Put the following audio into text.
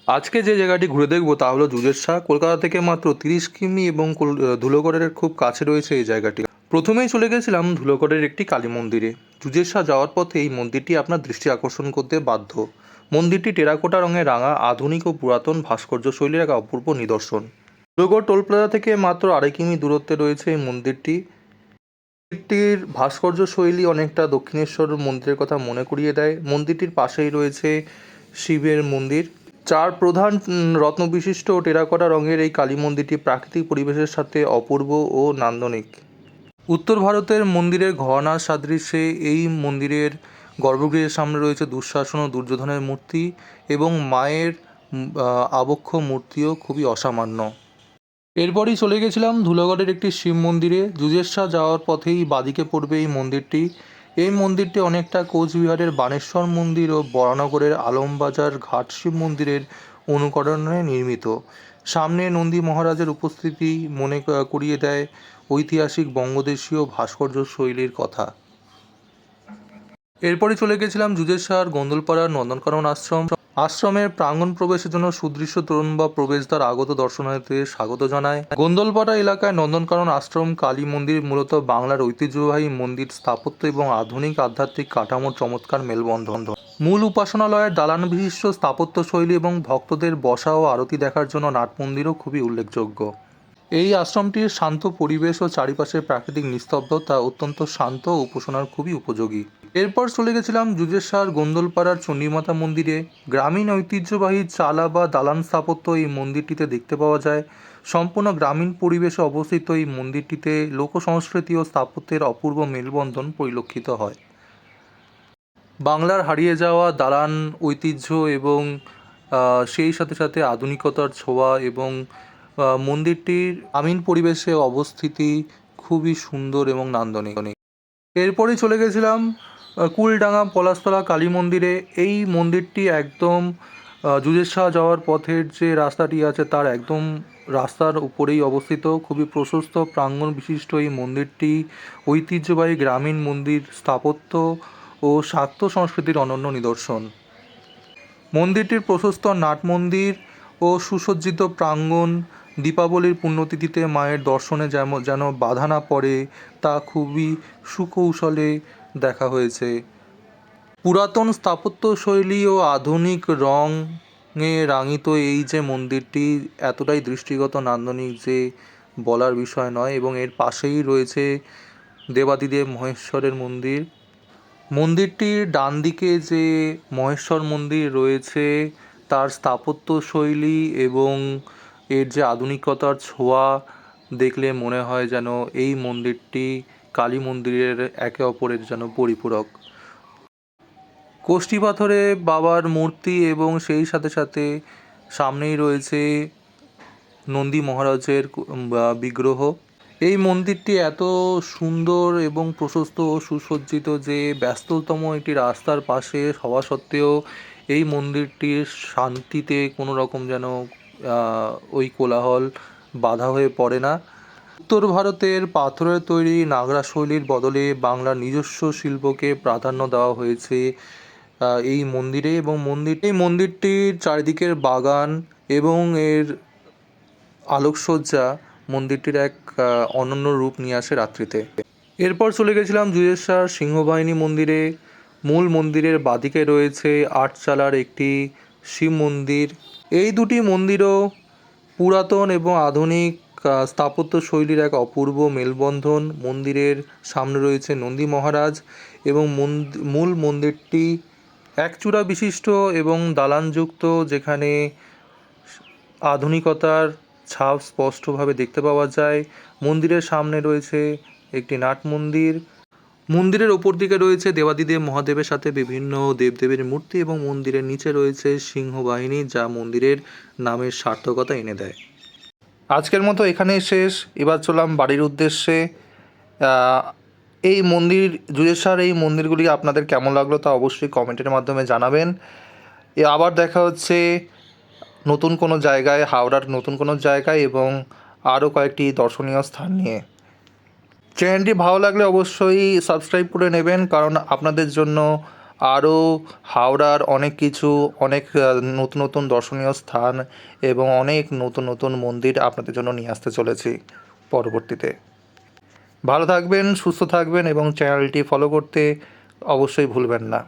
আজকে যে জায়গাটি ঘুরে দেখব তা হলো জুজের শাহ। কলকাতা থেকে মাত্র 30 কিমি এবং ধুলোগড়ের খুব কাছে রয়েছে এই জায়গাটি। প্রথমেই চলে গেছিলাম ধুলোগড়ের একটি কালী মন্দিরে। জুজের শাহ যাওয়ার পথে এই মন্দিরটি আপনার দৃষ্টি আকর্ষণ করতে বাধ্য। মন্দিরটি টেরাকোটা রঙে রাঙা, আধুনিক ও পুরাতন ভাস্কর্য শৈলীর এক অপূর্ব নিদর্শন। ধুলোগড় টোল প্লাজা থেকে মাত্র 2.5 কিমি দূরত্বে রয়েছে এই মন্দিরটি। মন্দিরটির ভাস্কর্য শৈলী অনেকটা দক্ষিণেশ্বর মন্দিরের কথা মনে করিয়ে দেয়। মন্দিরটির পাশেই রয়েছে শিবের মন্দির। চার প্রধান রত্নবিশিষ্ট টেরাকোটা রঙের এই কালী মন্দিরটি প্রাকৃতিক পরিবেশের সাথে অপূর্ব ও নান্দনিক। উত্তর ভারতের মন্দিরের ঘরানার সাদৃশ্যে এই মন্দিরের গর্ভগৃহের সামনে রয়েছে দুঃশাসন ও দুর্যোধনের মূর্তি এবং মায়ের আবক্ষ মূর্তিও খুবই অসামান্য। এরপরই চলে গেছিলাম ধুলাগড়ের একটি শিব মন্দিরে। জুজের শাহ যাওয়ার পথেই বাদিকে পড়বে এই মন্দিরটি। এই মন্দিরটি অনেকটা কোচবিহারের বানেশ্বর মন্দির ও বরানগরের আলমবাজার ঘাট শিব মন্দিরের অনুকরণে নির্মিত। সামনে নন্দী মহারাজের উপস্থিতি মনে করিয়ে দেয় ঐতিহাসিক বঙ্গদেশীয় ভাস্কর্য শৈলীর কথা। এরপরই চলে গেছিলাম জুজের শাহর গোন্দলপাড়ার নন্দনকানন আশ্রম। আশ্রমের প্রাঙ্গণ প্রবেশের জন্য সুদৃশ্য তোরণ বা প্রবেশদ্বার আগত দর্শনার্থীদের স্বাগত জানায়। গোন্দলপাড়া এলাকায় নন্দনকানন আশ্রম কালী মন্দির মূলত বাংলার ঐতিহ্যবাহী মন্দির স্থাপত্য এবং আধুনিক আধ্যাত্মিক কাঠামোর চমৎকার মেলবন্ধন। মূল উপাসনালয়ের দালান বিশিষ্ট স্থাপত্য শৈলী এবং ভক্তদের বসা ও আরতি দেখার জন্য নাট মন্দিরও খুবই উল্লেখযোগ্য। এই আশ্রমটির শান্ত পরিবেশ ও চারিপাশের প্রাকৃতিক নিস্তব্ধতা অত্যন্ত শান্ত ও উপাসনার খুবই উপযোগী। এরপর চলে গেছিলাম জুজের শাহর গোন্দলপাড়ার চণ্ডীমাতা মন্দিরে। গ্রামীণ ঐতিহ্যবাহী চালা বা দালান স্থাপত্য এই মন্দিরটিতে দেখতে পাওয়া যায়। সম্পূর্ণ গ্রামীণ পরিবেশে অবস্থিত এই মন্দিরটিতে লোক সংস্কৃতি ও স্থাপত্যের অপূর্ব মেলবন্ধন পরিলক্ষিত হয়। বাংলার হারিয়ে যাওয়া দালান ঐতিহ্য এবং সেই সাথে সাথে আধুনিকতার ছোঁয়া এবং মন্দিরটির গ্রামীণ পরিবেশে অবস্থিতি খুবই সুন্দর এবং নান্দনিক। এরপরেই চলে গেছিলাম কুলডাঙ্গা পলাশতলা কালী মন্দিরে। এই মন্দিরটি একদম জুজের শাহ যাওয়ার পথের যে রাস্তাটি আছে তার একদম রাস্তার উপরেই অবস্থিত। খুবই প্রশস্ত প্রাঙ্গণ বিশিষ্ট এই মন্দিরটি ঐতিহ্যবাহী গ্রামীণ মন্দির স্থাপত্য ও শাক্ত সংস্কৃতির অনন্য নিদর্শন। মন্দিরটির প্রশস্ত নাট মন্দির ও সুসজ্জিত প্রাঙ্গণ দীপাবলির পুণ্যতিথিতে মায়ের দর্শনে যেন বাধা না পড়ে তা খুবই সুকৌশলে দেখা হয়েছে। পুরাতন স্থাপত্যশৈলী ও আধুনিক রঙে রাঙিত এই যে মন্দিরটি এতটাই দৃষ্টিগত নান্দনিক যে বলার বিষয় নয়। এবং এর পাশেই রয়েছে দেবাদিদেব মহেশ্বরের মন্দির। মন্দিরটির ডান দিকে যে মহেশ্বর মন্দির রয়েছে তার স্থাপত্যশৈলী এবং এর যে আধুনিকতার ছোঁয়া দেখলে মনে হয় যেন এই মন্দিরটি কালী মন্দিরের একে অপরের যেন পরিপূরক। কোষ্ঠী পাথরে বাবার মূর্তি এবং সেই সাথে সাথে সামনেই রয়েছে নন্দী মহারাজের বিগ্রহ। এই মন্দিরটি এত সুন্দর এবং প্রশস্ত ও সুসজ্জিত যে ব্যস্ততম একটি রাস্তার পাশে হওয়া সত্ত্বেও এই মন্দিরটির শান্তিতে কোনো রকম যেন ওই কোলাহল বাধা হয়ে পড়ে না। উত্তর ভারতের পাথরের তৈরি নাগরা শৈলীর বদলে বাংলার নিজস্ব শিল্পকে প্রাধান্য দেওয়া হয়েছে এই মন্দিরে। এবং এই মন্দিরটির চারিদিকের বাগান এবং এর আলোকসজ্জা মন্দিরটির এক অনন্য রূপ নিয়ে আসে রাত্রিতে। এরপর চলে গেছিলাম জুজের শাহ সিংহবাহিনী মন্দিরে। মূল মন্দিরের বাদিকে রয়েছে আটচালার একটি শিব মন্দির। এই দুটি মন্দিরও পুরাতন এবং আধুনিক স্থাপত্য শৈলীর এক অপূর্ব মেলবন্ধন। মন্দিরের সামনে রয়েছে নন্দী মহারাজ এবং মূল মন্দিরটি একচূড়া বিশিষ্ট এবং দালানযুক্ত, যেখানে আধুনিকতার ছাপ স্পষ্টভাবে দেখতে পাওয়া যায়। মন্দিরের সামনে রয়েছে একটি নাট মন্দির। মন্দিরের ওপর দিকে রয়েছে দেবাদিদেব মহাদেবের সাথে বিভিন্ন দেবদেবীর মূর্তি এবং মন্দিরের নিচে রয়েছে সিংহবাহিনী, যা মন্দিরের নামের সার্থকতা এনে দেয়। আজকের মতো এখানেই শেষ। এবার চললাম বাড়ির উদ্দেশ্যে। এই মন্দির জুজের শাহর এই মন্দিরগুলি আপনাদের কেমন লাগলো তা অবশ্যই কমেন্টের মাধ্যমে জানাবেন। আবার দেখা হচ্ছে নতুন কোনো জায়গায়, হাওড়ার নতুন কোনো জায়গায় এবং আরও কয়েকটি দর্শনীয় স্থান নিয়ে। চ্যানেলটি ভালো লাগলে অবশ্যই সাবস্ক্রাইব করে নেবেন, কারণ আপনাদের জন্য আরও হাওড়ার অনেক কিছু অনেক নতুন নতুন দর্শনীয় স্থান এবং অনেক নতুন নতুন মন্দির আপনাদের জন্য নিয়ে আসতে চলেছি পরবর্তীতে। ভালো থাকবেন, সুস্থ থাকবেন এবং চ্যানেলটি ফলো করতে অবশ্যই ভুলবেন না।